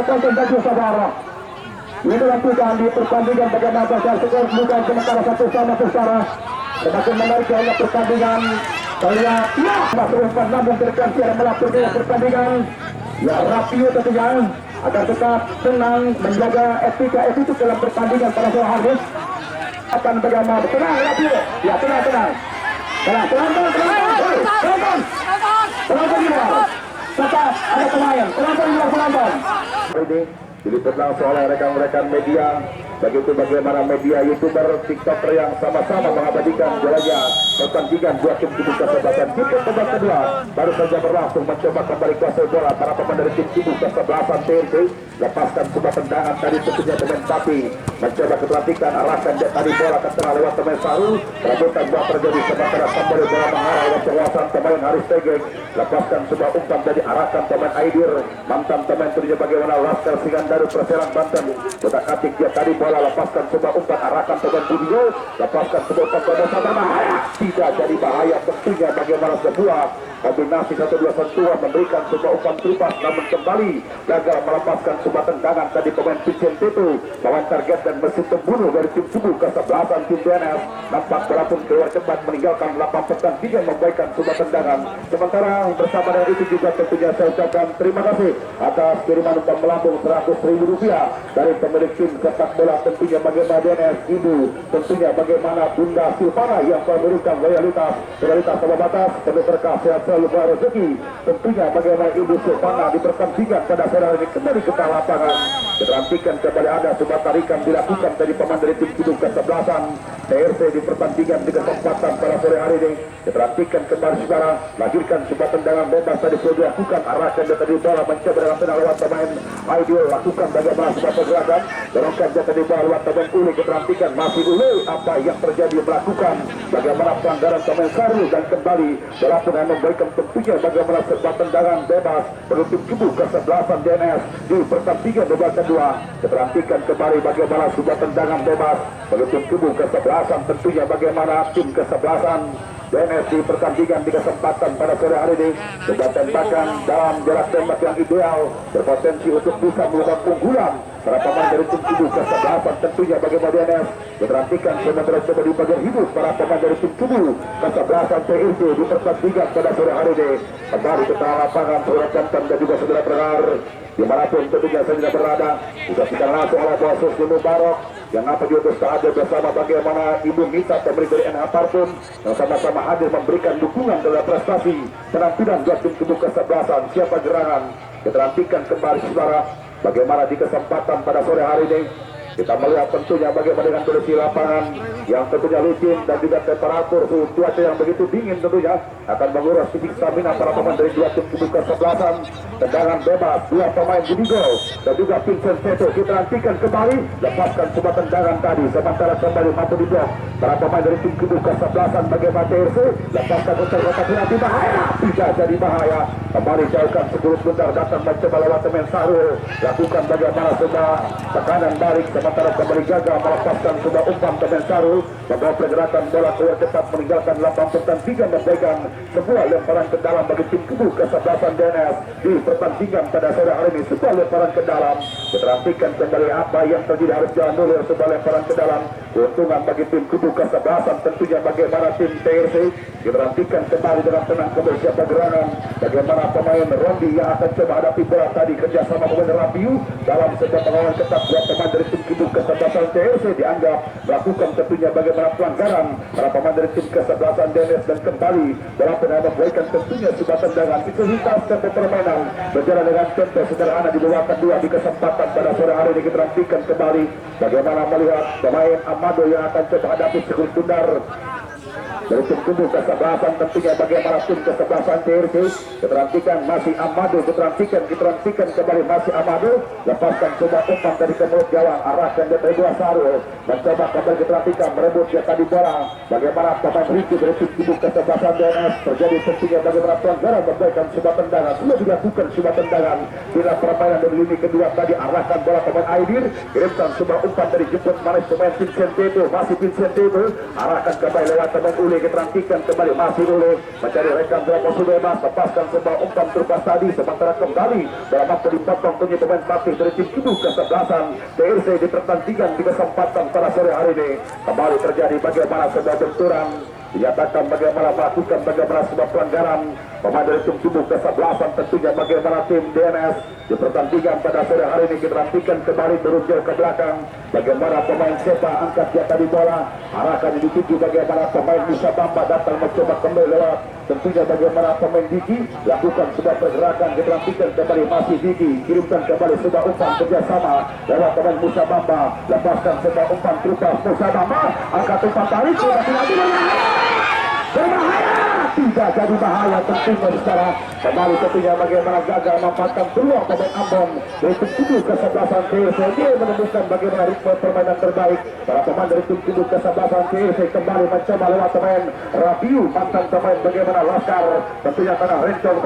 konsentrasi saudara. Ini dilakukan di pertandingan bagaimana pasal skor bukan sementara satu sama secara. Semakin menarik hanya pertandingan. Terlihat ya masuk umpan namun terganti yang melakukan pertandingan. Ya Rapio tentunya agar tetap tenang menjaga etika dalam pertandingan pada sore hari. Akan bagaimana tenang Rapio. Ya tenang. Tetap ada pemain. Penonton. Ini diliput langsung oleh rekan-rekan media. Begitu bagaimana media YouTuber, TikToker yang sama-sama mengabadikan jalannya pertandingan dua tim kubu kesebelasan. Di babak kedua baru saja berlangsung mencoba kembali kuasai bola para pemain dari tim kubu kesebelasan TNT lepaskan sebuah tendangan tadi tentunya dengan Tapi mencoba keperhatikan arahkan dia tadi bola ke tengah lewat pemain Saru. Perebutan bola terjadi sementara kembali bola mengarah lewat penguasaan pemain Haris Tegek. Lepaskan sebuah umpan dari arahkan pemain Aidir mantan pemain tentunya bagaimana Laskar Singandaru Perseran Banten. Utak-atik dia tadi bola lepaskan sebuah umpan arahkan pemain Budio. Lepaskan sebuah umpan pada berbahaya. Tidak jadi bahaya tentunya bagaimana sebuah kombinasi 1-2 sentuhan memberikan sebuah umpan terupas namun kembali gagal melepaskan sebuah tendangan tadi pemain Vincent itu lawan target dan mesin pembunuh dari tim kubu kesebelasan tim DNS nampak berapun keluar cepat meninggalkan lapang pertandingan memberikan sebuah tendangan. Sementara bersama dengan itu juga tentunya saya ucapkan terima kasih atas kiriman umpan melambung Rp100.000 dari pemilik tim sepak bola tentunya bagaimana DNS Ibu tentunya bagaimana Bunda Silvana yang memberikan loyalitas sama batas penuh berkah sehat selalu rezeki tentunya bagaimana Ibu Silvana di pertandingan pada sore hari ini kembali ke lapangan. Keterampikan kembali ada sebuah tarikan dilakukan dari pemain dari tim kubu kesebelasan TRC di pertandingan di kesempatan pada sore hari ini. Keterampikan kembali sekarang lahirkan sebuah tendangan bebas tadi sudah dilakukan arahkan dia tadi bola mencoba dengan tenang lewat pemain Ideal lakukan bagaimana sebuah pergerakan dorongkan dia tadi bola lewat pemain Uli. Keterampikan masih Uli apa yang terjadi melakukan bagaimana pelanggaran pemain Saru dan kembali bola pun yang memberikan tentunya bagaimana sebuah tendangan bebas penutup kubu kesebelasan DNS di pertandingan babak kedua. Keterampikan kembali bagaimana sebuah tendangan bebas penutup kubu kesebelasan tentunya bagaimana tim kesebelasan DNS di pertandingan di kesempatan pada sore hari ini. Sebuah tembakan dalam jarak tembak yang ideal berpotensi untuk bisa melakukan keunggulan para pemain dari tim kubu kesebelasan tentunya bagaimana DNS. Keterampikan sementara coba di bagian hidup para pemain dari tim kubu kesebelasan TRC di pertandingan pada sore hari ini. Kembali ke tengah lapangan saudara tonton dan juga saudara pendengar dimanapun tentunya saya tidak berada. Disaksikan langsung oleh Bos Husni Mubarak yang apa juga hadir bersama bagaimana Ibu Mita pemilik dari NH Parfum yang sama-sama hadir memberikan dukungan dalam prestasi penampilan dua tim kubu kesebelasan siapa gerangan. Keterampikan kembali saudara bagaimana di kesempatan pada sore hari ini kita melihat tentunya bagaimana dengan kondisi lapangan yang tentunya licin dan juga temperatur suhu cuaca yang begitu dingin tentunya akan menguras fisik stamina para pemain dari dua tim kubu kesebelasan. Tendangan bebas dua pemain Budigo dan juga Vincent Seto kita nantikan kembali lepaskan sebuah tendangan tadi sementara kembali mampu diblok para pemain dari tim kubu kesebelasan bagaimana TRC lepaskan untuk kotak penalti bahaya tidak jadi bahaya kembali jauhkan sebelum bentar datang mencoba lewat pemain Sarul lakukan bagaimana sebuah tekanan balik sementara kembali gagal melepaskan sebuah umpan pemain Sarul membawa pergerakan bola keluar cepat meninggalkan lapang pertandingan memberikan sebuah lemparan ke dalam bagi tim kubu kesebelasan DNS di pertandingan pada sore hari ini. Sebuah lemparan ke dalam keterampikan kembali apa yang terjadi harus jalan dulu sebuah lemparan ke dalam keuntungan bagi tim kubu kesebelasan tentunya bagaimana tim TRC keterampikan kembali dengan tenang kembali siapa gerangan bagaimana pemain Rondi yang akan coba hadapi bola tadi kerjasama pemain Rapiu dalam sebuah pengawalan ketat dua pemain dari tim kubu kesebelasan TRC dianggap melakukan tentunya bagaimana pelanggaran para pemain dari tim kesebelasan DNS dan kembali dalam penampilan memberikan tentunya sebuah tendangan intensitas tempo permainan berjalan dengan tempo sederhana di babak kedua di kesempatan pada sore hari ini. Kita nantikan kembali bagaimana melihat pemain Amado yang akan coba hadapi Sekul Tundar dari tim kubu kesebelasan tentunya bagaimana tim kesebelasan TRC keterantikan masih Amado keterantikan kembali masih Amado lepaskan coba umpan dari ke mulut gawang arahkan dia dari dua Sarul mencoba kembali keterantikan merebut dia tadi bola bagaimana pemain Ricky dari tim kubu kesebelasan DNS terjadi tentunya bagaimana pelanggaran memberikan sebuah tendangan sudah dilakukan sebuah tendangan bila permainan dari lini kedua tadi arahkan bola pemain Aidir kirimkan sebuah umpan dari jemput manis pemain Vincent itu masih Vincent itu arahkan kembali lewat pemain Uli Ule keterantikan kembali masih Ule mencari rekan Dragon Subebas, lepaskan sebuah umpan terlepas tadi, sementara kembali dalam waktu dipotong punya pemain pelatih dari tim Kudu kesebelasan TRC di pertandingan di kesempatan pada sore hari ini. Kembali terjadi bagaimana sebuah benturan, dinyatakan bagaimana melakukan bagaimana sebuah pelanggaran pemain dari tim Kudu kesebelasan, tentunya bagaimana tim DNS di pertandingan pada sore hari ini. Kita nantikan kembali berujar ke belakang bagaimana pemain Sepa angkat dia tadi bola, arahkan dituju bagaimana pemain Musa Bamba datang mencoba kembali lewat, tentunya bagaimana pemain Diki lakukan sebuah pergerakan. Kita nantikan kembali masih Diki kirimkan kembali sebuah umpan kerjasama lewat pemain Musa Bamba, lepaskan sebuah umpan terupas Musa Bamba, angkat umpan tarik berbahaya, tidak jadi bahaya tentunya secara kembali tentunya bagaimana gagal memanfaatkan peluang pemain Ambon dari tim Kudu kesebelasan TRC. Dia menemukan bagaimana ritme permainan terbaik para pemain dari tim Kudu kesebelasan TRC kembali mencoba lewat pemain Rabiu, mantan pemain bagaimana Laskar, tentunya karena Rencong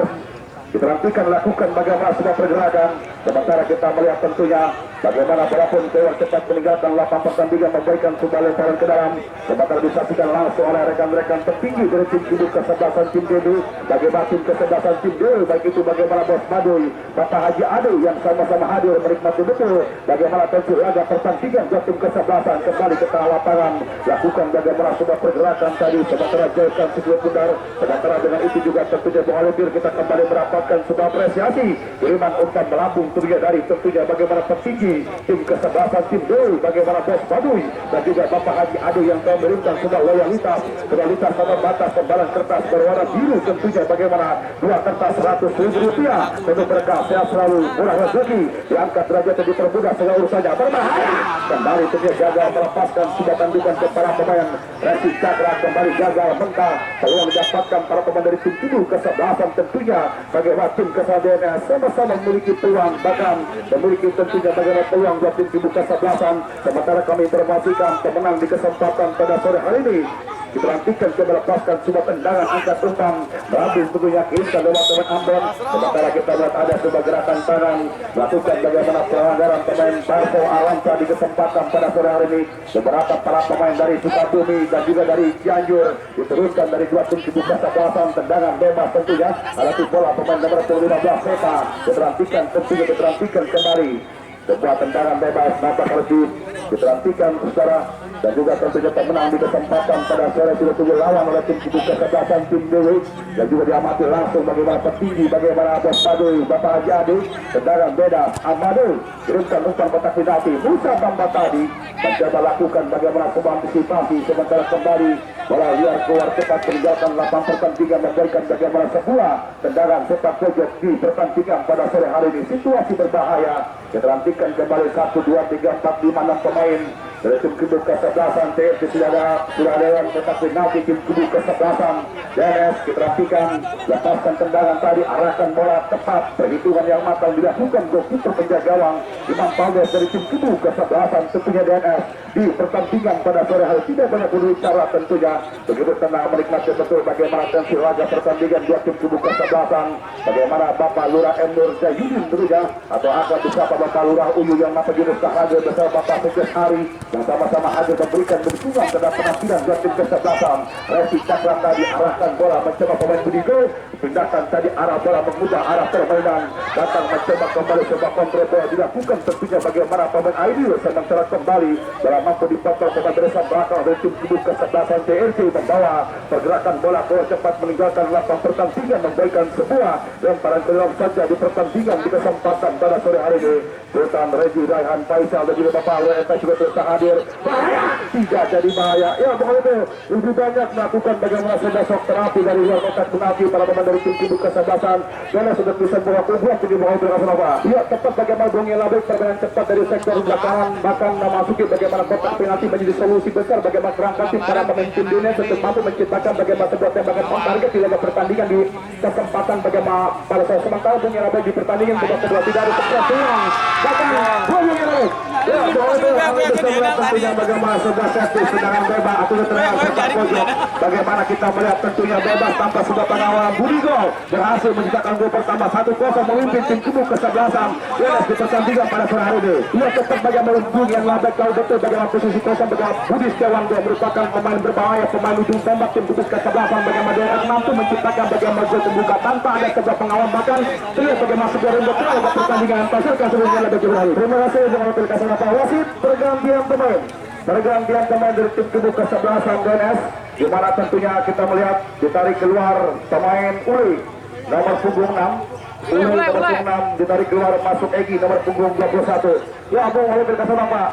kita nantikan lakukan bagaimana sebuah pergerakan, sementara kita melihat tentunya bagaimana walaupun keluar cepat meninggalkan lapang pertandingan memberikan sebuah lemparan ke dalam, sementara disaksikan langsung oleh rekan-rekan tertinggi dari tim Kudu kesebelasan tim Dedu, bagaimana tim kesebelasan tim Dedu, baik itu bagaimana Bos Maduy, Bapak Haji Adu yang sama-sama hadir menikmati betul bagaimana tentu laga pertandingan dua tim kesebelasan kembali ke tengah lapangan, lakukan bagaimana sebuah pergerakan tadi, sementara jauhkan sebuah pundar, sementara dengan itu juga tentunya Bohalepir kita kembali mendapatkan sebuah apresiasi kiriman umpan melambung tentunya bagaimana petinggi tim kesebelasan tim Dedu, bagaimana Bos Maduy dan juga Bapak Haji Adu yang telah memberikan sebuah loyalitas sama batas pembalas kertas berwarna biru, tentunya bagaimana dua kertas Rp100.000 untuk mereka sehat selalu, murah rezeki, diangkat derajat dan dipermudah segala urusannya. Berbahaya kembali tentunya gagal melepaskan sebuah tandukan ke para pemain Resi Cakra, kembali gagal mentah peluang didapatkan para pemain dari tim Kudu kesebelasan, tentunya bagaimana tim kesebelasan sama-sama memiliki peluang, bahkan memiliki tentunya bagaimana peluang buat tim Kudu kesebelasan. Sementara kami informasikan pemenang di kesempatan pada sore hari ini kita nantikan coba lepaskan sebuah tendangan angkat umpan berhabis tentunya kirimkan lewat teman Ambon, sementara kita lihat ada sebuah gerakan tangan melakukan bagaimana pelanggaran pemain Parpo Alamsa di kesempatan pada sore hari ini. Beberapa para pemain dari Sukabumi dan juga dari Cianjur diturunkan dari dua tim Kudu kesebelasan, tendangan bebas tentunya ada bola pemain nomor 15 Sepa diterantikan, tentunya diterantikan kembali sebuah tendangan bebas nampak lebih diterantikan secara dan juga tentunya pemenang di kesempatan pada sore sudah tujuh lawan oleh tim Kudu kesebelasan tim Dewi dan juga diamati langsung bagaimana petinggi bagaimana Bos Maduy, Bapak Haji Adu, tendangan bebas Amadu kirimkan umpan kotak penalti. Musa Bamba tadi mencoba lakukan bagaimana sebuah antisipasi, sementara kembali bola liar keluar cepat meninggalkan lapang pertandingan, memberikan bagaimana sebuah tendangan sepak pojok di pertandingan pada sore hari ini. Situasi berbahaya, kita nantikan kembali 1, 2, 3, 4, 5, 6 pemain dari tim Kudu kesebelasan TRC sudah ada yang kotak penalti tim Kudu kesebelasan DNS. Kita nantikan lepaskan tendangan tadi, arahkan bola tepat, perhitungan yang matang dilakukan goalkeeper penjaga gawang Imam Paudes dari tim Kudu kesebelasan tentunya DNS di pertandingan pada sore hari. Tidak banyak berbicara tentunya, begitu tenang menikmati betul bagaimana tensi laga pertandingan dua tim Kudu kesebelasan, bagaimana Bapak Lurah M. Nur Zayudin tentunya atau akrab disapa Bapak Lurah Uyu yang mata jenis hadir bersama Bapak Sejes Hari yang sama-sama hadir memberikan dukungan terhadap penampilan dua tim kesebelasan. Resi Cakra tadi arahkan bola mencoba pemain Budigo, pindahkan tadi arah bola mengubah arah permainan, datang mencoba kembali sebuah kontrol bola dilakukan tentunya bagaimana pemain Aidil sementara kembali dalam mampu dipotong pemain desa belakang dari tim Kudu kesebelasan TRC membawa pergerakan bola keluar cepat meninggalkan lapang pertandingan, memberikan sebuah lemparan ke dalam saja di pertandingan di kesempatan pada sore hari ini. Sultan Rezi Raihan Faisal dan juga Bapak Alweta juga terus hadir. Bahaya, tidak jadi bahaya. Ya begitu, lebih banyak melakukan bagaimana sebesok terapi dari luar kotak penalti para pemain dari tim Kudu kesebelasan. Karena sudah bisa bola kubuah di bawah Berasnova. Ya tepat bagaimana Bung Elabek permainan cepat dari sektor belakangan, bahkan memasuki bagaimana kotak penalti menjadi solusi besar bagaimana kerangka tim para pemain tim dunia untuk mampu menciptakan bagaimana sebuah tembakan on target di laga pertandingan di kesempatan bagaimana pada saat sementara Bung Elabek di pertandingan kedua tidak ada peluang bahkan Bung Elabek ya tentunya bagaimana sudah safety sedangkan bebas atau terang serta pojok. Bagaimana kita melihat tentunya bebas tanpa sudah pengawalan Budigo berhasil menciptakan gol pertama 1-0 memimpin tim kubu kesebelasan Dennis di pertandingan pada sore hari ini. Ia tetap bagaimana melindungi yang labek tahu betul bagaimana posisi kosong bagaimana Budi Setiawan merupakan pemain berbahaya, pemain ujung tombak tim kubu kesebelasan bagaimana dia mampu menciptakan bagaimana gol pembuka tanpa ada sebuah pengawal bahkan terlihat bagaimana sebuah ronde terakhir pertandingan pasirkan sebelumnya lebih berakhir. Terima kasih dengan aplikasi apa wasit pergantian pemain. Pergantian pemain dari tim kubu kesebelasan DNS di mana tentunya kita melihat ditarik keluar pemain Uli nomor punggung 6. Uli nomor punggung 6 ditarik keluar masuk Egi nomor punggung 21. Ya Bung oleh berkata Bapak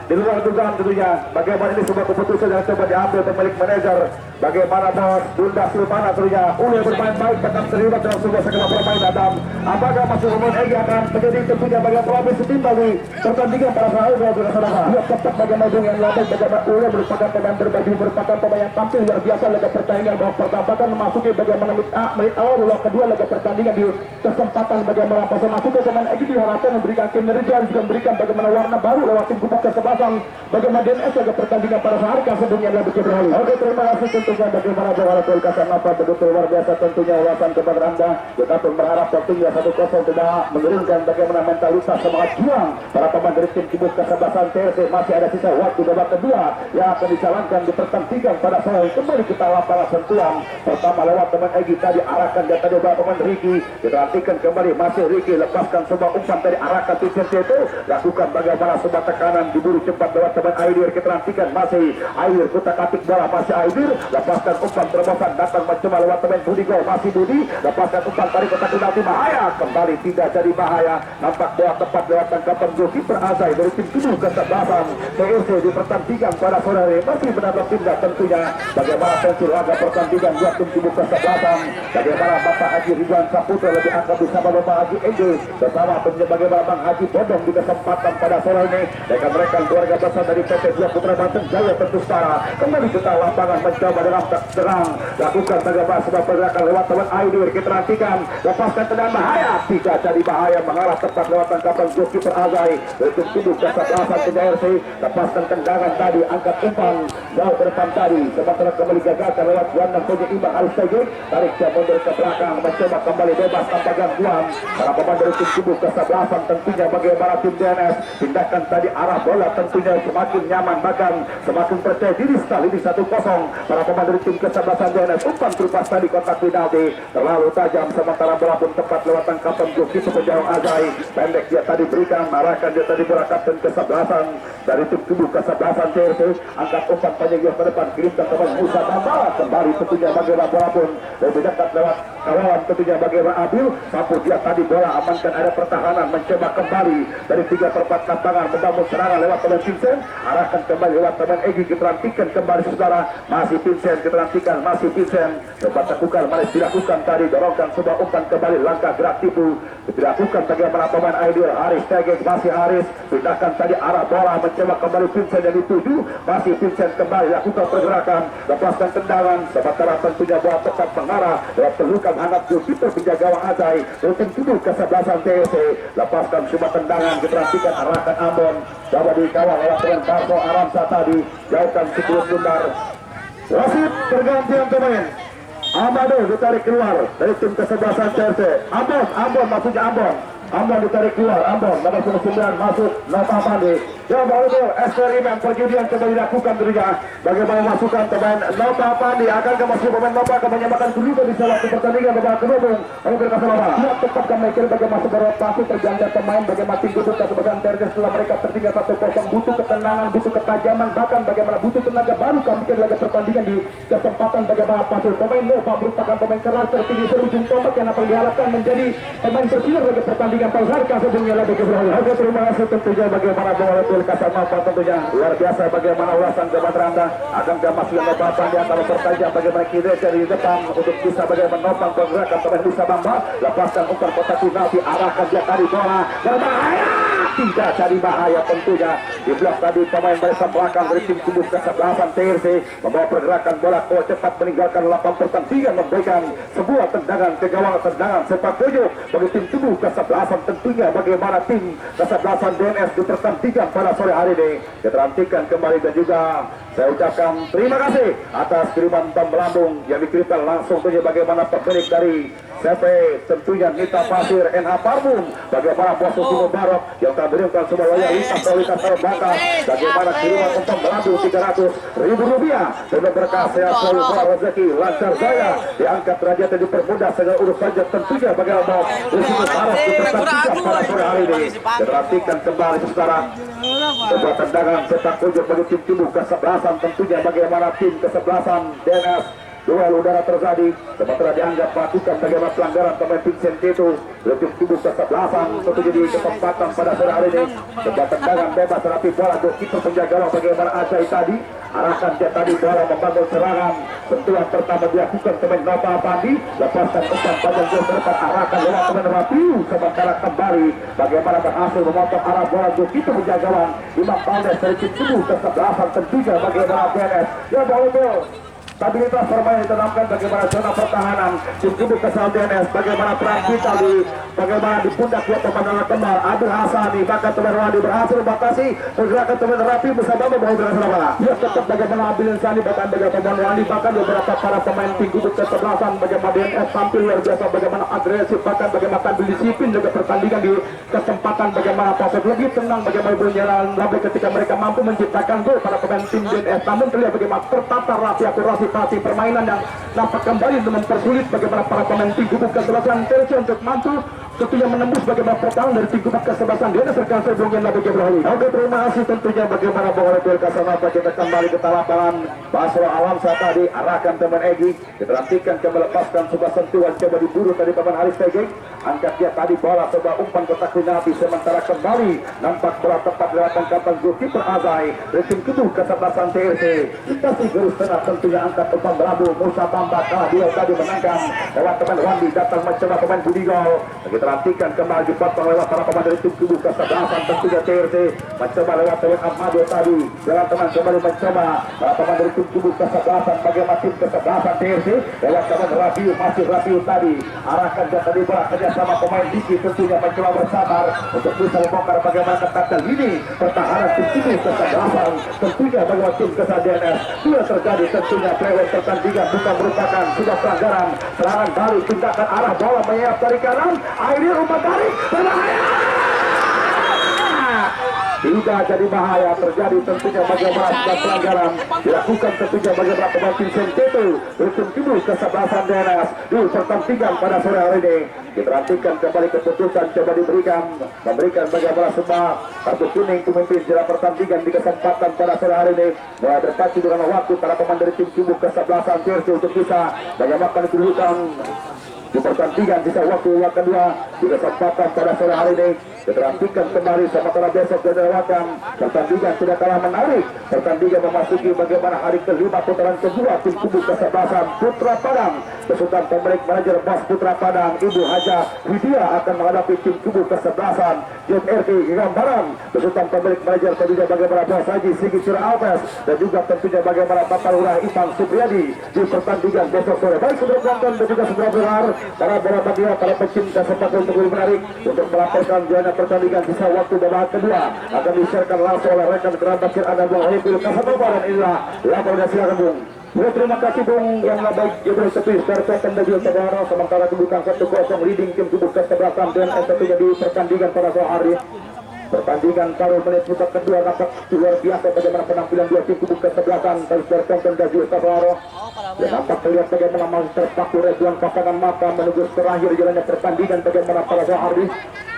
di luar dugaan tentunya bagaimana ini sebuah keputusan yang coba diambil pemilik manajer bagaimana bos Bunda Silvana tentunya Uli bermain baik tetap terlibat dalam sebuah skema permainan dan apakah masuk pemain Egi akan menjadi tentunya bagaimana pelapis setimbang di pertandingan para sahabat dan saudara dia tetap bagaimana yang lambat bagaimana Uli merupakan pemain berbaju merupakan pemain yang tampil luar biasa laga pertandingan bahwa pertandingan memasuki bagaimana menit awal laga kedua laga pertandingan di kesempatan bagaimana pasal masuk ke pemain Egi diharapkan memberikan kinerja juga memberikan bagaimana warna baru lewat tim kubu kesebelasan bagaimana DNS laga pertandingan pada saat sebelumnya adalah begitu berlalu. Oke, terima kasih tentunya bagaimana bola Tulkasan apa betul luar biasa tentunya ulasan kepada Anda. Kita pun berharap tentunya 1-0 tidak menurunkan bagaimana mentalitas semangat juang para pemain dari tim kubu kesebelasan TRC. Masih ada sisa waktu babak kedua yang akan dijalankan di pertandingan pada sore. Kembali kita lapangan sentuhan pertama lewat teman Egi tadi arahkan dia tadi bawa pemain Ricky diperhatikan kembali masih Ricky lepaskan sebuah umpan dari arahkan Vincent itu lakukan bagaimana sebuah tekanan diburu cepat lewat teman Aidir kita nantikan masih Aidir kutak atik bola masih Aidir lepaskan umpan terobosan datang mencoba lewat teman Budi Go masih Budi lepaskan umpan tarik kotak penalti bahaya kembali tidak jadi bahaya nampak bola tepat lewat tangkapan goalkeeper Azai dari tim kubu kesebelasan TRC di pertandingan pada sore hari masih benar-benar tindak tentunya bagaimana tentu laga pertandingan buat tim kubu kesebelasan bagaimana Bapak Haji Ridwan Saputra lebih angkat bersama Bapak Haji Ende bersama bagaimana Bang Haji Bodong di kesempatan pada sore ini rekan-rekan keluarga besar dari PT Dua Putra Banten Jaya tentu setara kembali kita lapangan mencoba dengan terang lakukan bagaimana sebuah pergerakan lewat teman Aidir kita nantikan lepaskan tendangan bahaya tidak jadi bahaya mengarah tepat lewat tangkapan goalkeeper Azai dari tim kubu kesebelasan TRC lepaskan tendangan tadi angkat umpan jauh ke depan tadi sementara kembali gagalkan lewat gelandang pojok imbang Aris Tegek tarik dia mundur ke belakang mencoba kembali bebas tanpa gangguan para pemain dari tim kubu kesebelasan tentunya bagaimana tim DNS pindahkan tadi arah bola tentunya semakin nyaman bahkan semakin percaya diri sekali di 1-0 para pemain dari tim kesebelasan DNS umpan terupas tadi kotak penalti terlalu tajam sementara bola pun tepat lewat tangkapan goalkeeper penjauh Azai pendek dia tadi berikan arahkan dia tadi bola kapten kesebelasan dari tim kubu kesebelasan TRC angkat umpan panjang ke depan kirimkan teman Musa Tambah kembali tentunya bagaimana bola pun lebih dekat lewat kawalan tentunya bagaimana Abil mampu dia tadi bola amankan ada pertahanan mencoba kembali dari 3/4 lapangan membangun serangan lewat teman Vincent arahkan kembali lewat teman Egi kita nantikan kembali saudara masih Vincent kita nantikan masih Vincent coba tegukan masih dilakukan tadi dorongkan sebuah umpan kembali langkah gerak tipu dilakukan bagaimana pemain Aidir Haris Tegek masih Haris pindahkan tadi arah bola mencoba kembali Vincent yang dituju masih Vincent kembali lakukan pergerakan lepaskan tendangan sementara tentunya bola tetap mengarah lewat pelukan hangat goalkeeper penjaga gawang Azai dari tim kubu kesebelasan TRC lepaskan sebuah tendangan diperhatikan arahkan Ambon coba dikawal lewat dengan Barto Aramsa tadi jauhkan sebelum bundar wasit pergantian pemain Amado ditarik keluar dari tim kesebelasan TRC Ambon maksudnya Ambon ditarik keluar Ambon nomor 9 masuk Nova Pandi ya baru eksperimen perjudian coba dilakukan tentunya bagaimana masukan pemain Nova Pandi akankah masih pemain Nova akan menyamakan kedudukan di salah satu pertandingan babak kedua oleh berkata Nova siap tetap kami kira bagaimana masuk berotasi terjangkau pemain bagaimana tim kubu kesebelasan TRC setelah mereka tertinggal 1-0 butuh ketenangan butuh ketajaman bahkan bagaimana butuh tenaga baru kami kira laga pertandingan di kesempatan bagaimana pasir pemain Nova merupakan pemain keras tertinggi serujung tombak yang akan diharapkan menjadi pemain tersier laga pertandingan pada saat sebelumnya laga kedua. Oke, terima kasih tentunya bagaimana bola Tulkasan Nova tentunya luar biasa bagaimana ulasan kepada Anda akan masuk yang Nova Pandi kalau bertajam bagaimana kiri dari depan untuk bisa bagaimana menopang pergerakan pemain bisa Bamba lepaskan umpan kotak penalti arahkan dia tadi bola berbahaya tidak jadi bahaya tentunya di blok tadi pemain barisan belakang dari tim tubuh kesebelasan TRC membawa pergerakan bola cepat meninggalkan lapang pertandingan, memberikan sebuah tendangan ke gawang, tendangan sepak pojok bagi tim tubuh kesebelasan. Tentunya bagaimana tim kesebelasan DNS di pertandingan pada sore hari ini kita nantikan kembali, dan juga saya ucapkan terima kasih atas kiriman Tom Melambung yang dikirimkan langsung saja bagaimana pemilik dari CP, tentunya Nita Pasir, NH Parfum, bagaimana Bos Timo Barok yang telah berikan semua loyalitas terbatas, bagaimana kiriman Tom Melambung 300.000 rupiah dengan berkah sehat selalu, bola rezeki lancar jaya diangkat derajat dan dipermudah segala urusannya. Tentunya bagaimana risiko harus diperhatikan pada sore hari ini. Perhatikan kembali secara sebuah tendangan sepak pojok bagi tim tubuh kesebelasan. Tentunya bagaimana tim kesebelasan DNS, duel udara terjadi, sementara dianggap melakukan bagaimana pelanggaran pemain Vincent itu tim tubuh kesebelasan. Tentu jadi kesempatan pada sore hari ini sebuah tendangan bebas terapi bola goalkeeper penjaga gawang bagaimana Ajay tadi arahkan dia tadi bola membangun serangan. Sentuhan pertama dilakukan pemain Nova Pandi, lepaskan umpan panjang jauh ke depan, arahkan lewat pemain Rapiu, sementara kembali bagaimana berhasil memotong arah bola goalkeeper penjaga gawang Imam Paldes dari tim tubuh kesebelasan. Tentunya bagaimana DNS ya bola stabilitas permainan ditanamkan, bagaimana zona pertahanan tim tubuh kesebelasan DNS, bagaimana peran vital di bagaimana di pundak dua pemandangan kembar Abdul Hasani, bahkan teman Wadi berhasil membatasi pergerakan teman Rapi bersama membawa gerakan apa ya tetap bagaimana Abilin Sani, bahkan bagaimana pemain Wadi, bahkan beberapa para pemain tim tubuh kesebelasan bagaimana DNS tampil luar biasa, bagaimana agresif, bahkan bagaimana tampil disiplin juga pertandingan di kesempatan bagaimana Pasir lebih tenang, bagaimana berjalan lebih ketika mereka mampu menciptakan gol para pemain tim DNS. Namun terlihat bagaimana tertata rapi akurasi pasti permainan yang dapat kembali untuk mempersulit bagaimana para pemain tim tubuh kesebelasan TRC untuk mampu tentunya menembus bagaimana pertahanan dari tim tubuh kesebelasan DNS rekan sebelumnya Nabi Ibrahim. Oke, terima kasih tentunya bagaimana bola duel Kasanapa kita kembali ke lapangan Basro Alam saat tadi arahkan teman Egi, kita nantikan coba lepaskan sebuah sentuhan coba diburu tadi pemain Haris Tegeng, angkat dia tadi bola coba umpan kotak penalti, sementara kembali nampak bola tepat lewat tangkapan goalkeeper Azai dari tim tubuh kesebelasan TRC. Dikasih garis tengah tentunya angkat umpan berabu Musa Bamba kalah dia tadi menangkan lewat teman Wandi, datang mencoba pemain Budigol. Kita nantikan kembali dipotong lewat para pemain dari tim tubuh kesebelasan tentunya TRC, mencoba lewat teman Ahmado tadi jalan teman kembali mencoba para pemain dari tim tubuh kesebelasan bagaimana tim kesebelasan TRC lewat teman Rabiu, masih Rabiu tadi arahkan dia tadi bola kerjasama pemain Diki tentunya mencoba bersabar untuk bisa membongkar bagaimana ketat ini pertahanan tim tubuh kesebelasan. Tentunya bagaimana tim kesebelasan DNS sudah terjadi tentunya lewat pertandingan bukan merupakan sudah pelanggaran, serangan balik tindakan arah bola menyerap dari kanan, akhirnya umpan tarik berbahaya, tidak jadi bahaya terjadi tentunya bagaimana sudah pelanggaran dilakukan tentunya bagaimana pemain Vincent itu tim tubuh kesebelasan DNS di pertandingan pada sore hari ini. Kita nantikan kembali keputusan coba memberikan bagaimana semua kartu kuning pemimpin jelang pertandingan di kesempatan pada sore hari ini mulai berpacu dengan waktu para pemain dari tim tubuh kesebelasan TRC untuk bisa bagaimana kedudukan di pertandingan sisa waktu yang kedua di kesempatan pada sore hari ini. Kita nantikan kembali sementara besok dilewatkan pertandingan sudah kalah menarik, pertandingan memasuki bagaimana hari kelima putaran kedua tim tubuh kesebelasan Putra Padang besutan pemilik manajer Bas Putra Padang Ibu Haja Widya akan menghadapi tim tubuh kesebelasan JRT Gambaran besutan pemilik manajer tentunya bagaimana Bos Haji Sigi Sira Alves dan juga tentunya bagaimana Bapak Lurah Ipang Supriyadi di pertandingan besok sore. Baik saudara penonton dan juga saudara pendengar, para bola bagia, para pecinta sepak bola untuk menarik untuk melaporkan jalannya pertandingan sisa waktu babak kedua akan disiarkan langsung oleh rekan kerabat Anda Bung Haipil Kasanova dan inilah laporan. Silakan Bung. Terima kasih Bung yang baik Ibrahim Tepi Serta juga saudara, sementara kedudukan 1-0 leading tim tubuh kesebelasan DNS tentunya di pertandingan pada sore hari. Pertandingan paruh menit babak kedua nampak luar biasa bagaimana penampilan dua tim tubuh kesebelasan dari Serta dan juga saudara. Dan nampak terlihat bagaimana masih terpaku Redwan pasangan mata menunggu terakhir jalannya pertandingan bagaimana pada sore hari.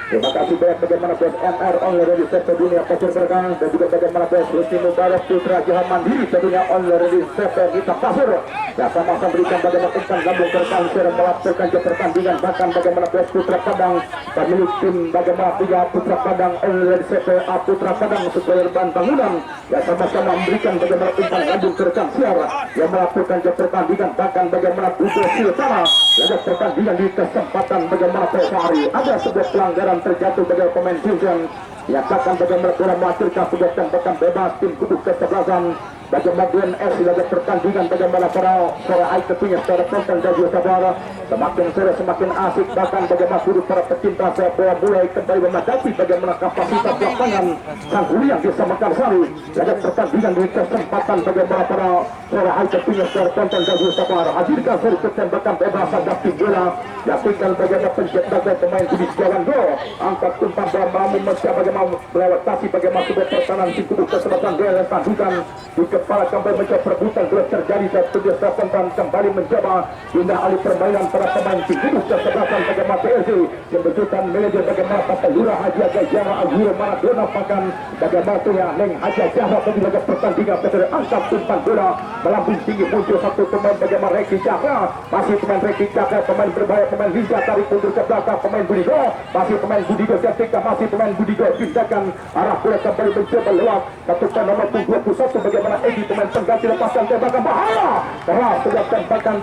Terima kasih banyak bagaimana Bos NR online dari sektor dunia pasir berkang dan juga bagaimana Bos Rusdi Mubarak Putra Jahan Mandiri tentunya online dari sektor kita pasir yang sama-sama berikan bagaimana umpan lambung kerekan serang melaporkan ke pertandingan, bahkan bagaimana Bos Putra Padang pemilik tim bagaimana punya Putra Padang online dari sektor Putra Padang supplier bahan bangunan yang sama-sama memberikan bagaimana umpan lambung kerekan siara yang melaporkan ke pertandingan, bahkan bagaimana Budo Siltana ada pertandingan di kesempatan bagaimana Bos Hari ada sebuah pelanggaran terjatuh bagi pemain Vincent Nyatakan bagaimana bola menghasilkan sebuah tembakan bebas tim kubu kesebelasan. Bagaimana DNS dilakukan pertandingan bagaimana para air tentunya secara konten dan juga sabar. Semakin sore semakin asik, bahkan bagaimana sudut para pecinta sepak bola mulai kembali memadati bagaimana kapasitas lapangan sang Huliang di Samakan-Sari. Laga pertandingan di kesempatan bagaimana para air tentunya secara konten dan juga sabar. Hadirkan seri tembakan bebas hadapi bola. Yakinkan bagaimana pencetak pemain di jalan gol. Angkat umpan bola mampu mencoba bagaimana melewati bagaimana sebuah pertahanan tim kubu kesebelasan dan tandukan di kepala kembali mencoba perebutan gelar terjadi dan terbiasa tentang kembali mencoba hingga alih permainan para pemain tim kubu kesebelasan bagaimana PSC kebetulan manajer bagaimana Bapak Lurah Haji Agajara Aguro Maradona Pakan bagaimana tuh Neng Haji Agajara tadi laga pertandingan pada angkat umpan bola melambung tinggi muncul satu pemain bagaimana Reki Cakra masih pemain Reki Cakra pemain berbahaya pemain Liga tarik mundur ke belakang pemain Budigo masih pemain Budigo ketika masih pemain Budigo pindahkan arah bola kembali mencoba lewat ketukan nomor 21 bagaimana Edi pemain pengganti lepaskan tembakan bahaya keras sudah tembakan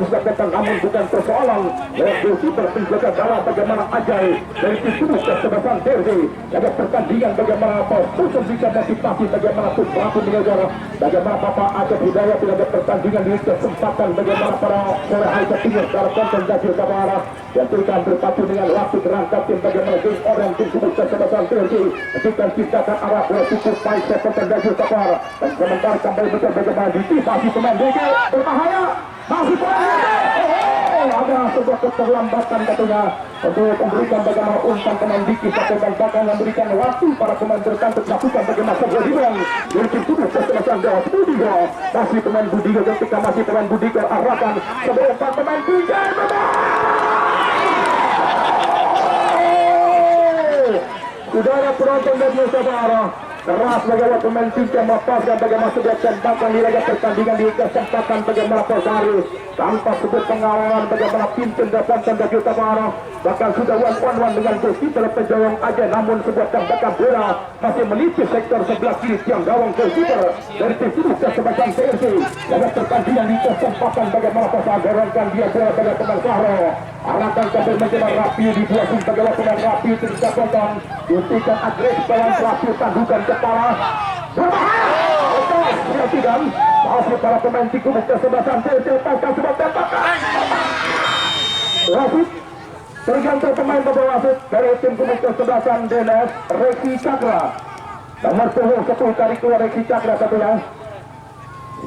namun bukan persoalan lewat goalkeeper penjaga gawang bagaimana Ajay dari tim kubu kesebelasan Derby ada pertandingan bagaimana Pusat bisa motivasi bagaimana pelaku manajer bagaimana Bapak Aceh Hidayat tidak pertandingan di kesempatan bagaimana para high tentunya secara konten dan juga barat yang berikan berpacu dengan waktu berangkat tim bagaimana game orang tim kubu kesebelasan Derby ketika ciptakan arah bola cukup baik konten dan juga barat dan sementara kembali betul bagaimana ditivasi pemain DG berbahaya masih ada sebuah keterlambatan katanya untuk memberikan bagaimana umpan pemain Diki satu dan bahkan memberikan waktu para pemain berkantuk melakukan bagaimana sebuah rebound dari tim kubu kesebelasan Budigo masih pemain Budigo ketika masih pemain Budigo arahkan sebuah umpan pemain Diki udara penonton dan saudara keras bagaimana pemain Pinjam melepaskan bagaimana sebuah tembakan di laga pertandingan di kesempatan bagaimana Polsari tanpa sebuah pengalaman bagaimana Pinjam dan juga Tamara bahkan sudah one-on-one dengan goalkeeper penjawang aja namun sebuah tembakan bola masih melipis sektor sebelah kiri tiang gawang goalkeeper dari tim kubu kesebelasan PSC laga pertandingan di kesempatan bagaimana Polsari dorongkan dia bola pada pemain Sahro arahkan sampai mencoba Rapi di dua tim bagaimana pemain Rapi tidak kontan dihentikan agresif lawan Rapi tandukan kepala berbahaya perhatikan masih para pemain tim kubu kesebelasan PSC lepaskan sebuah tembakan wasit tergantung pemain bawa wasit dari tim kubu kesebelasan DNS Reki Cakra nomor 10 tarik keluar Reki Cakra satunya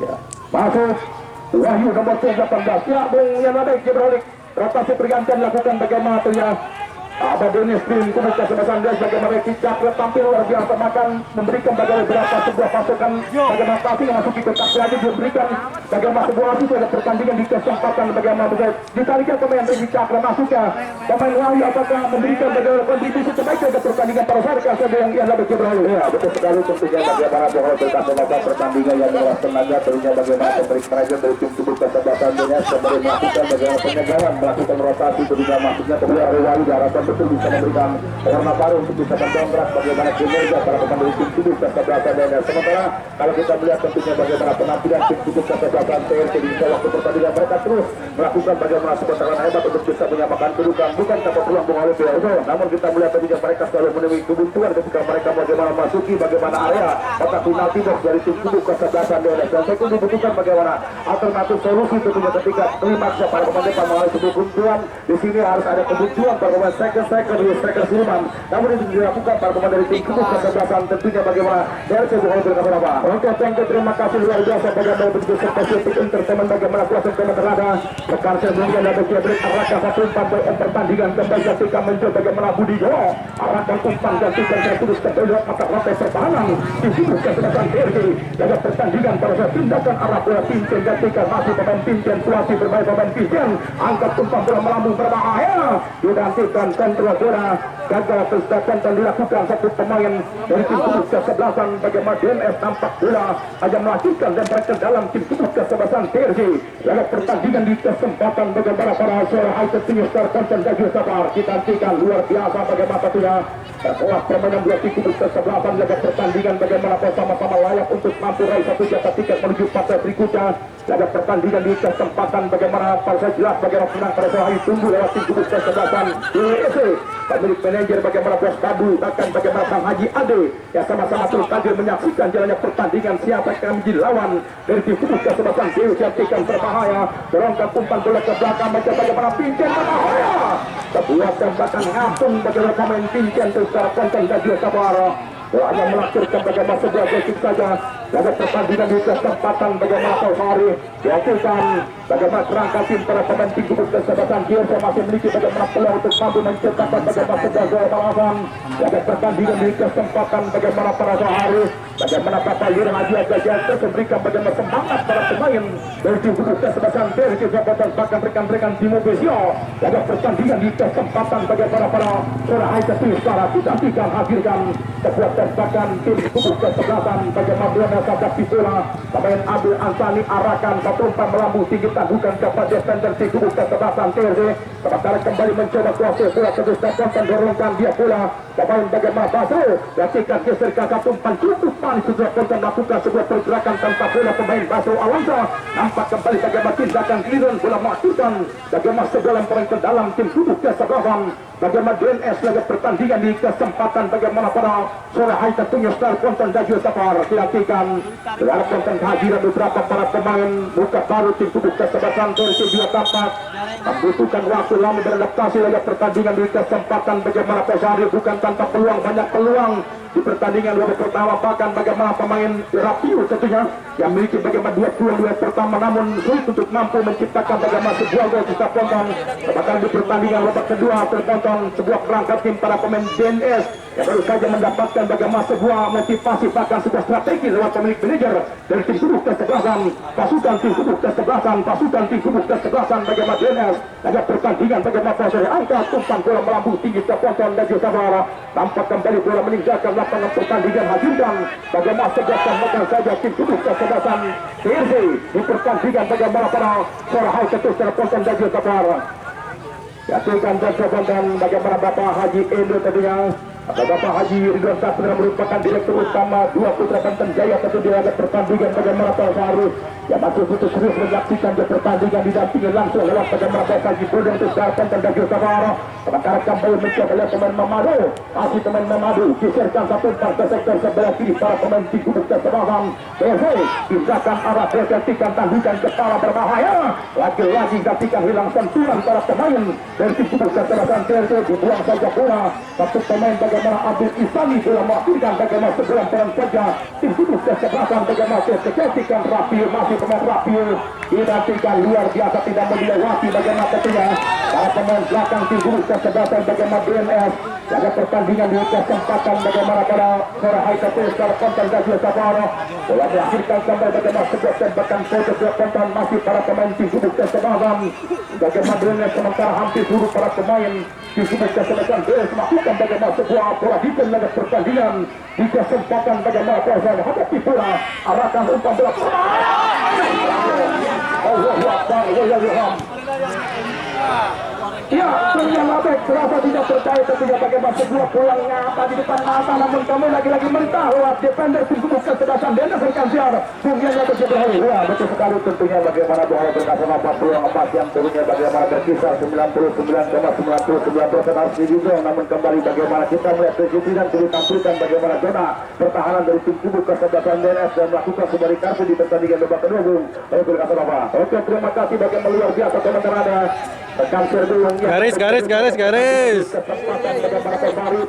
ya masuk Wahyu nomor 18 ya Bung Yanadek Jibralik rotasi pergantian lakukan bagaimana tuh ya Dennis tim kubu kesebelasan dia bagaimana Reki Cakra tampil luar biasa makan memberikan bagaimana beberapa sebuah pasukan bagaimana passing yang masuk ke kotak lagi diberikan bagaimana sebuah asis ada pertandingan di kesempatan bagaimana bisa ditarikkan pemain Reki Cakra masuknya pemain Wahyu apakah memberikan bagaimana kontribusi terbaik pada pertandingan para saudara yang lebih berhasil ya betul sekali tentunya bagaimana bola berkata pertandingan yang menguras tenaga tentunya bagaimana pemberian manajer dari tim kubu kesebelasan dia kembali melakukan bagaimana penyegaran melakukan rotasi tentunya masuknya pemain Wahyu diharapkan betul bisa memberikan warna baru untuk bisa mendongkrak bagaimana kinerja para pemain dari tim kubu kesebelasan dan sementara kalau kita melihat tentunya bagaimana penampilan tim kubu kesebelasan TRT di waktu pertandingan mereka terus melakukan bagaimana sebuah serangan hebat untuk bisa menyamakan kedudukan bukan tanpa peluang Bung Alif namun kita melihat tentunya mereka selalu menemui kebutuhan ketika mereka bagaimana masuki bagaimana area kotak penalti box dari tim kubu kesebelasan dan saya pun dibutuhkan bagaimana alternatif solusi tentunya ketika klimaksnya para pemain depan mengalami sebuah buntuan di sini harus ada kebutuhan para pemain striker Siluman namun itu dilakukan para pemain dari tim kubu kesebelasan tentunya bagaimana dari saya bukan berkata apa oke thank you terima kasih luar biasa bagaimana begitu spesifik entertainment bagaimana kuasa teman-teman rekan saya dunia dan berbeda arahkan satu umpan pertandingan kembali ketika mencoba bagaimana Budigo arahkan umpan gantikan tertulis kembali atas rantai pertahanan tim kubu kesebelasan Derby jaga pertandingan pada saat tindakan arah bola Pinjam gantikan masih pemain Pinjam situasi bermain pemain Pinjam angkat umpan bola melambung berbahaya digantikan kontrol bola gagal terstakan dan dilakukan satu pemain dari tim kubu kesebelasan bagaimana DNS nampak bola hanya melakukan dan mereka dalam tim kubu kesebelasan Derby laga pertandingan di kesempatan bagaimana para suara high tentunya secara konten dan juga sabar digantikan luar biasa bagaimana tentunya setelah permainan dua tim kubu kesebelasan laga pertandingan bagaimana sama-sama layak untuk mampu raih satu jatah tiket menuju partai berikutnya laga pertandingan di kesempatan bagaimana para jelas bagaimana menang pada sore hari tunggu lewat tim kubu kesebelasan DSC pemilik manajer bagaimana Bos Babu, bahkan bagaimana Bang Haji Ade yang sama-sama terus hadir menyaksikan jalannya pertandingan siapa yang akan menjadi lawan dari tim kubu kesebelasan Dewi Cantikan berbahaya, dorongkan umpan bola ke belakang macam bagaimana Pincen berbahaya, sebuah tembakan ngapung bagaimana pemain Pincen terus secara konten dan juga sabar. Hanya melakukan bagaimana sebuah gosip saja dalam pertandingan di kesempatan bagaimana Taufari dihasilkan bagaimana kerangka tim para pemain tim kubu kesebelasan Dewi masih memiliki bagaimana peluang untuk mampu menciptakan bagaimana sebuah gol balasan dalam pertandingan di kesempatan bagaimana para Taufari bagaimana Bapak Yura Haji Agajah terus memberikan bagaimana semangat para pemain dari tim kubu kesebelasan Dewi kesempatan bahkan rekan-rekan tim Besio dalam pertandingan di kesempatan bagaimana para Surahai Ketua secara tidak hadirkan sebuah tembakan tim kubu kesebelasan bagaimana Buana Sabda Pipola pemain Abdul Ansani arahkan satu umpan melambung tinggi tangguhkan kepada defender tim kubu kesebelasan TRZ sementara kembali mencoba kuasa bola terus dan dorongkan dia pula pemain bagaimana Basro ketika geserkan satu umpan cukup panik sudah konten melakukan sebuah pergerakan tanpa bola pemain Basro Awansa nampak kembali bagaimana tindakan giliran bola melakukan bagaimana sedalam peran ke dalam tim kubu kesebelasan bagaimana DNS lagi pertandingan di kesempatan bagaimana para sore hari tentunya star konten dan juga safar dilakukan dalam konten kehadiran beberapa para pemain buka baru tim kubu kesebelasan versi 2 tapak membutuhkan waktu lama beradaptasi lagi pertandingan di kesempatan bagaimana Pesari bukan tanpa peluang banyak peluang di pertandingan babak pertama bahkan bagaimana pemain Rapiu tentunya yang memiliki bagaimana 2 peluang pertama namun sulit untuk mampu menciptakan bagaimana sebuah gol kita tonton bahkan di pertandingan babak kedua tertonton sebuah perangkat tim para pemain DNS yang baru saja mendapatkan bagaimana sebuah motivasi bahkan sebuah strategi lewat pemilik manajer dari tim kubu kesebelasan pasukan tim kubu kesebelasan bagaimana DNS agar pertandingan bagaimana proses angka tumpan bola melambung tinggi tertonton dan juga sabar tampak kembali bola meninggalkan lapangan pertandingan hadirkan bagaimana sebuah makan saja tim kubu kesebelasan TRZ di pertandingan bagaimana para suara high ketus tertonton dan juga sabar yakinkan dan bagaimana Bapak Haji Endro tentunya Bapak Haji Ridwan Satria merupakan direktur utama 2 Putra Banten Jaya tentu di laga pertandingan bagaimana Pak Harus yang masih putus serius menyaksikan pertandingan didampingi langsung lewat bagaimana Bapak Haji Brodeng Tusarkan dan Dagil Sabara sementara kembali mencoba oleh pemain Mamadu masih pemain Mamadu geserkan satu umpan ke sektor sebelah kiri para pemain di kubu kesebelasan TRZ tindakan arah bergantikan tangguhkan kepala berbahaya lagi-lagi gantikan hilang sentuhan para pemain dari tim kubu kesebelasan TRZ dibuang saja bola satu pemain bagaimana Abdul Isani bola melakukan bagaimana sebelah peran saja tim kubu kesebelasan bagaimana kecantikan Rapiu masih pemain Rapiu dinantikan luar biasa tidak melewati bagaimana tentunya para pemain belakang tim kubu kesebelasan bagaimana DNS jaga pertandingan di kesempatan bagaimana pada Sora Haikatu secara konten dan juga Sabara bola diakhirkan sampai bagaimana sebuah tembakan sebuah konten masih para pemain tim kubu kesebelasan bagaimana DNS sementara hampir seluruh para pemain tim kubu kesebelasan DNS melakukan bagaimana sebuah bola dipun laga pertandingan di kesempatan bagaimana proses hadapi bola arahkan umpan bola ya, ternyata baik terasa tidak percaya tentunya bagaimana sebuah bola ngapa di depan mata namun kamu lagi-lagi mentah lewat defender tim kubu kesebelasan Dennis Rekansiar kemudian lagi berhari wah betul sekali tentunya bagaimana bola berkasar 44 yang turunnya bagaimana berkisar 99,99% harus dijual namun kembali bagaimana kita melihat kejutan ditampilkan bagaimana zona pertahanan dari tim kubu kesebelasan Dennis dan melakukan sebuah kartu di pertandingan babak kedua bung berkasar apa oke terima kasih bagaimana luar biasa teman-teman ada garis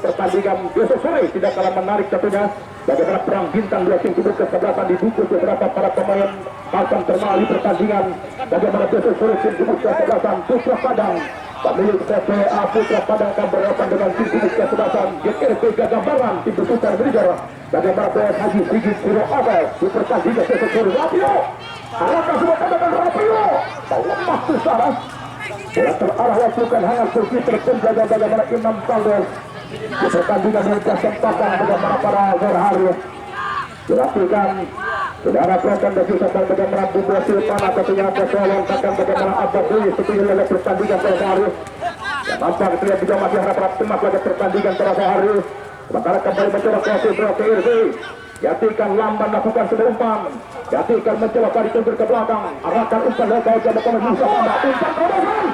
pertandingan besok sore tidak kalah menarik tentunya bagaimana perang bintang dua tim kubu kesebelasan didukung beberapa para pemain akan terkenal di pertandingan bagaimana besok sore tim kubu kesebelasan Putra Padang pemilik PPA Putra Padang akan berhadapan dengan tim kubu kesebelasan GRP Gagambaran tim besar berjarak bagaimana PS Haji Sigit Siro Abel di pertandingan besok sore Rapio arahkan semua tembakan Rapio lemah besar bola terarah lakukan hangat kursi terpenjaga bagaimana Imam Saldes di pertandingan yang kesempatan bagaimana para Zorhari dilakukan saudara Proton dan juga bagaimana Bumbu Silpana tentunya kesolan bahkan bagaimana Abad Dwi seperti laga pertandingan Zorhari yang nampak terlihat juga masih harap-harap cemas laga pertandingan Zorhari sementara kembali mencoba kuasa TRZ Jatikan lamban lakukan sebuah umpan Jatikan mencoba tarik ke belakang arahkan umpan dari kau jambatan Musa Pada umpan terobosan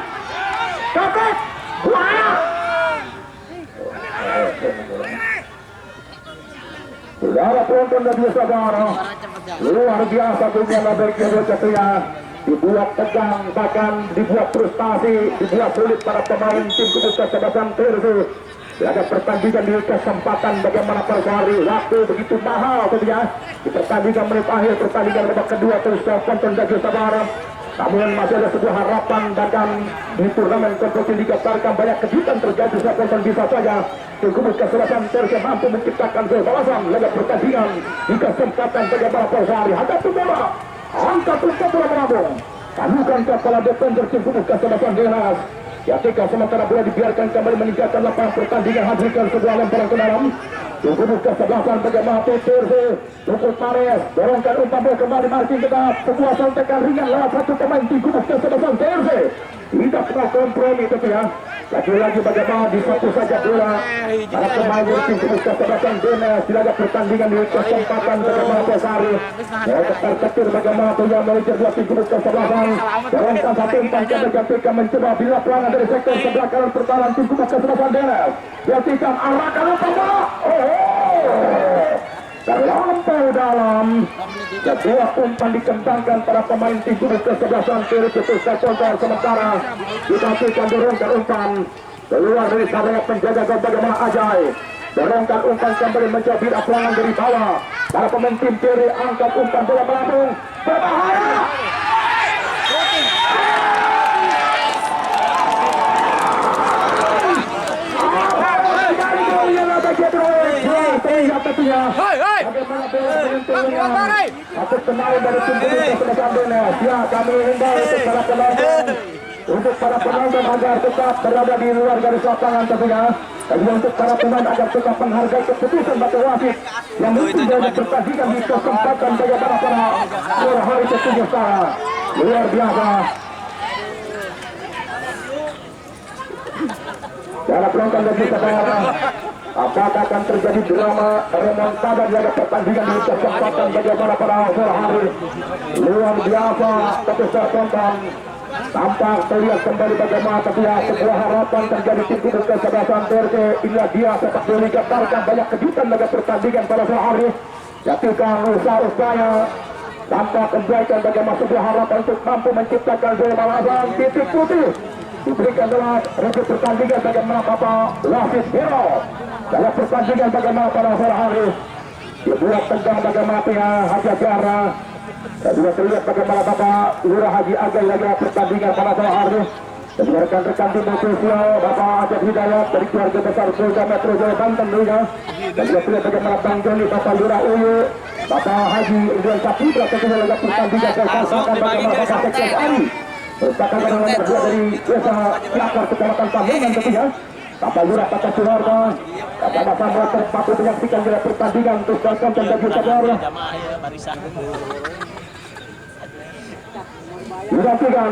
kakek buaya Saudara penonton dan juga sabar, luar biasa dunia label kedua Satria. Dibuat tegang, bahkan dibuat frustasi, dibuat sulit para pemain tim Kubus Kesebelasan Persib. Ada pertandingan di kesempatan bagaimana perhari waktu begitu mahal tentunya di pertandingan menit akhir pertandingan babak kedua terus penonton dan juga sabar. Namun masih ada sebuah harapan bahkan di turnamen kompetisi Liga Tarkam banyak kejutan terjadi penonton bisa saja tim Kubus Kesebelasan Persib mampu menciptakan kebalasan laga pertandingan di kesempatan bagaimana perhari hadapi bola. Angkat untuk bola melambung. Tanukan kepala defender tim Kubus Kesebelasan Denas. Ketika sementara bola dibiarkan kembali meninggalkan lapangan pertandingan hadirkan sebuah lemparan ke dalam. Tim Kubus Kesebelasan bagaimana Persib. Lukut Mares dorongkan umpan bola kembali marking ke dalam. Sebuah sontekan ringan lewat satu pemain tim Kubus Kesebelasan Persib. Tidak pernah kompromi itu ya. Lagi-lagi bagaimana di satu saja bola para pemain tim Kubus Kesebelasan Denas tidak ada pertandingan di kesempatan bagaimana Pesari ketar-ketir bagaimana punya manajer dua tim Kubus Kesebelasan dorongkan satu umpan ketika mencoba bila pelangan dari sektor sebelah kanan pertahanan tim Kubus Kesebelasan Denas diartikan arahkan umpan bola terlampau dalam. Sebuah umpan dikembangkan para pemain tim Kubus Kesebelasan Persib kontra sementara diartikan dorongkan umpan keluar dari sayap penjaga gol bagaimana Ajay dorongkan umpan kembali mencoba bila pelangan dari bawah para pemain tim kiri angkat umpan bola melambung berbahaya. Satu pemain dari tim Kubus Kesebelasan Denas. Ya, kami himbau untuk para penonton agar tetap berada di luar garis lapangan tentunya. Dan untuk para pemain agar tetap menghargai keputusan batu wasit yang mungkin dari pertandingan di kesempatan bagaimana para hari ke-7 luar biasa. Para penonton dan juga apakah akan terjadi drama remontada di laga pertandingan di kesempatan bagaimana para hari luar biasa keputusan tonton tampak terlihat kembali bagaimana tentunya sebuah harapan terjadi tim Kubus Kesebelasan Persib. Inilah dia sepak bola Liga Tarkam banyak kejutan laga pertandingan pada hari ketika usaha-usahanya tampak kebaikan bagaimana sebuah harapan untuk mampu menciptakan gol balasan titik putih diberikan dalam review pertandingan bagaimana Bapak Wasit Hero dalam pertandingan bagaimana pada hari dibuat tegang bagaimana pihak Haji Agyara dan juga terlihat bagaimana Bapak Lurah Haji Agai lagi pertandingan pada hari dan juga rekan-rekan tim sosial Bapak Ajat Hidayat dari keluarga besar Polda Metro Jaya Banten juga dan juga terlihat bagaimana Bang Joni Bapak Lurah Uyu Bapak Haji Ridwan Saputra tentunya lagi pertandingan bersama bagaimana Bapak Sekjen Ari merupakan orang berdua dari desa Kelakar Kecamatan Tambungan tentunya Bapak Lurah Bapak Suharto Bapak Bapak terpatu menyaksikan dalam pertandingan untuk Telkom dan Dagi Sabar digantikan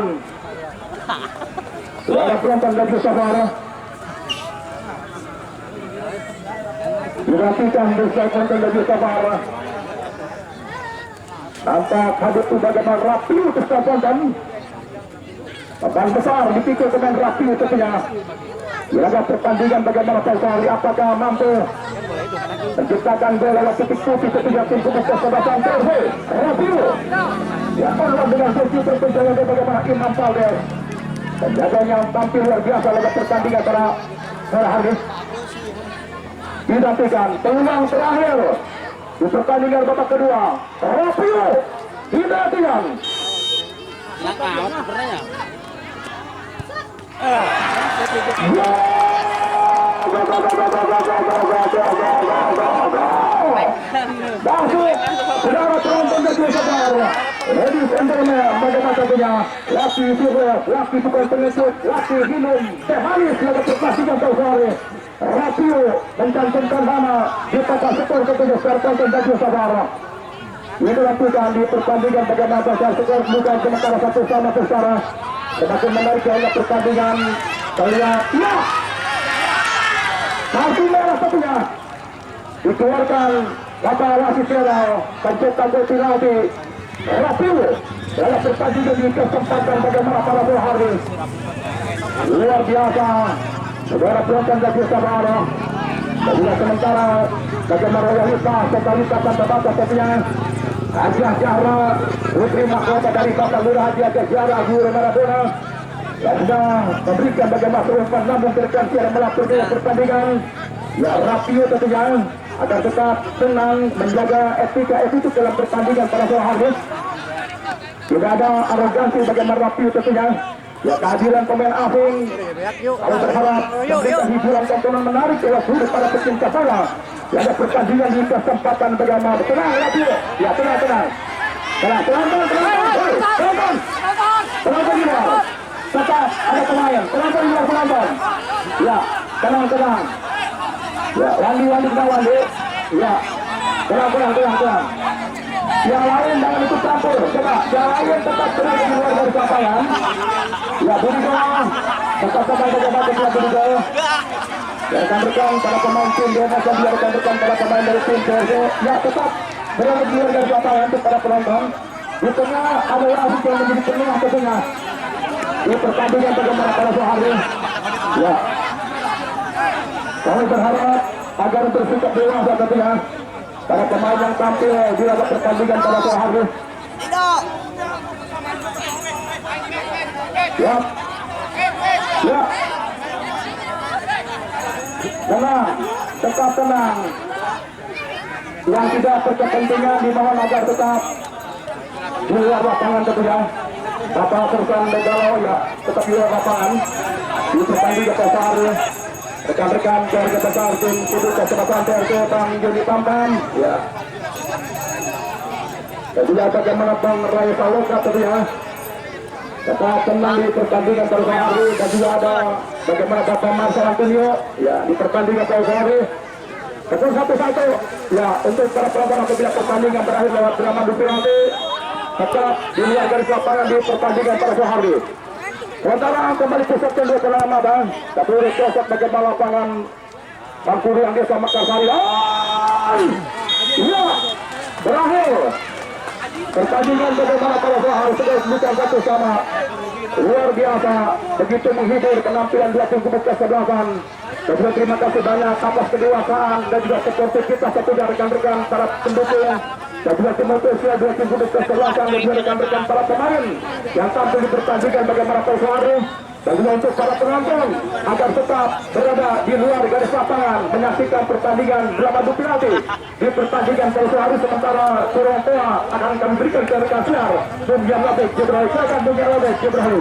Suara penonton Dagi Sabar digantikan untuk Telkom dan Dagi Sabar nampak hadir bagaimana rapi untuk Telkom dan Papan besar dipikir dengan rapi tentunya. Laga pertandingan bagaimana Faisal apakah mampu menciptakan gol lewat titik putih ketiga tim Kubus Kesebelasan Persib. Rapi diapakan dengan sesi terpenjaga bagaimana Imam Paldes penjaganya tampil luar biasa laga pertandingan pada hari digantikan peluang terakhir di pertandingan babak kedua. Rapi digantikan saudara penonton dan saudara ladies and gentlemen bagaimana tentunya laki sukses laki bukan pengecut laki minum teh manis laga pertandingan sore Rapio mencantumkan nama di papan skor ketujuh penonton dan saudara ini dilakukan di pertandingan bagaimana pasal skor bukan sementara satu sama saudara. Semakin menarik dalam pertandingan terlihat ya kartu merah satunya dikeluarkan Bapak Wasit Hero pencipta gol penalti Rapiu dalam pertandingan di kesempatan bagaimana pada hari luar biasa saudara penonton dan saudara Bila sementara bagaimana wanita totalita tanpa batas satunya Hadiah Jahra putri mahkota dari Kota Lurah Hadiah Jahra Guru Maradona yang sedang memberikan bagaimana umpan lambung terganti yang melakukan pertandingan ya rapi tentunya agar tetap tenang menjaga etika dalam pertandingan pada sore hari. Tidak ada arogansi bagaimana rapi tentunya. Ya kehadiran pemain asing kalau berharap memberikan hiburan tontonan menarik lewat sudut para pecinta bola. Ya ada pertandingan di kesempatan bagaimana tenang rapi. Ya tenang. Tetap ada pemain. Penonton. Ya tenang. Ya Wandi Wandi. Ya tenang. Yang lain jangan ikut campur. Coba yang lain tetap berada di luar dari lapangan. Ya Budigo tetap bagaimana Budigo. Ya rekan-rekan para pemain tim Denpasar, rekan-rekan para pemain dari tim PSC ya tetap berada di luar dari lapangan untuk para penonton. Di tengah ada wasit yang menjadi penengah tentunya di pertandingan bagaimana pada sore hari. Ya kami berharap agar bersikap dewasa tentunya para pemain yang tampil di laga pertandingan pada sore hari. Ya. Tenang, tetap tenang. Yang tidak berkepentingan dimohon agar tetap di luar lapangan tentunya. Bapak Sersan Megalo ya tetap di luar lapangan di pertandingan pada sore hari. Rekan-rekan keluarga besar tim Kudus Kecamatan TRT Bang Joni Tampan ya. Dan juga bagaimana Bang Raya Saloka tentunya tetap tenang di pertandingan pada sore hari. Dan juga ada bagaimana Bapak Marcel Antonio ya di pertandingan pada sore hari. Kemudian 1-1 ya untuk para penonton apabila pertandingan berakhir lewat drama adu penalti tetap di luar garis lapangan di pertandingan pada sore hari. Sementara kembali pusat kedua selama bang, tapi sosok bagaimana lapangan Bangkuri yang desa Makassari. Iya, berakhir. Pertandingan bagaimana pada sore hari sudah bukan satu sama. Luar biasa, begitu menghibur penampilan dua tim kesebelasan. Dan juga terima kasih banyak atas kedewasaan dan juga sportivitas satu dari rekan-rekan para pendukung. Dan juga kemudian dua tim kesebelasan dan juga rekan-rekan para pemain yang tampil di pertandingan bagaimana pada sore hari. Dan juga untuk para penonton agar tetap berada di luar garis lapangan menyaksikan pertandingan drama adu penalti di pertandingan pada sore hari. Sementara Torontoa akan kami berikan ke rekan siar Bung Labek Jibril. Silakan Bung Labek Jibril.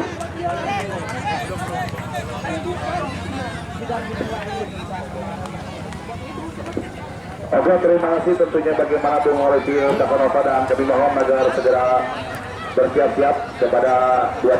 Oke, terima kasih tentunya bagaimana Bung Oresi Dakonova dan kami mohon agar segera bersiap-siap kepada dua